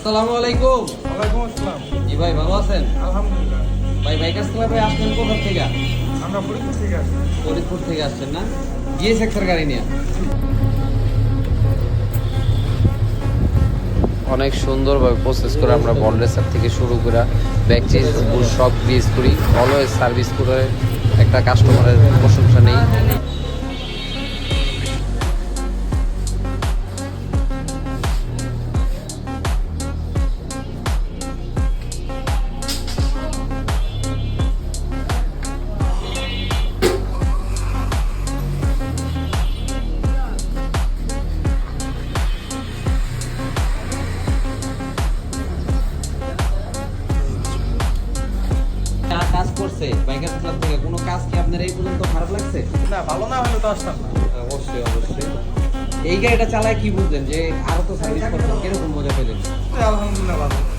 আসসালামু আলাইকুম। ওয়ালাইকুম আসসালাম। জি ভাই, ভালো আছেন? আলহামদুলিল্লাহ। ভাই বাইকার্স ক্লাবে আসছেন কোথা থেকে? আমরা ফরিদপুর থেকে আসছি। ফরিদপুর থেকে আসছেন না? জিএসএক্স এর গাড়ি নিয়ে। অনেক সুন্দরভাবে প্রসেস করে আমরা বন্ডেসার থেকে শুরু করে ব্যাক চেঞ্জ সব গ্রিজ করি, অলওয়েজ সার্ভিস করে একটা কাস্টমারের প্রশংসা নেই। কাজ করছে বাইকার্স ক্লাব থেকে, কোনো কাজ কি আপনার এই পর্যন্ত খারাপ লাগছে? না, ভালো না হলে তো আসতাম না। অবশ্যই অবশ্যই। এই গাড়িটা চালায় কি বুঝলেন যে আরো তো সার্ভিস করতেন, কিরকম মজা পেলেন? আলহামদুলিল্লাহ ভালো।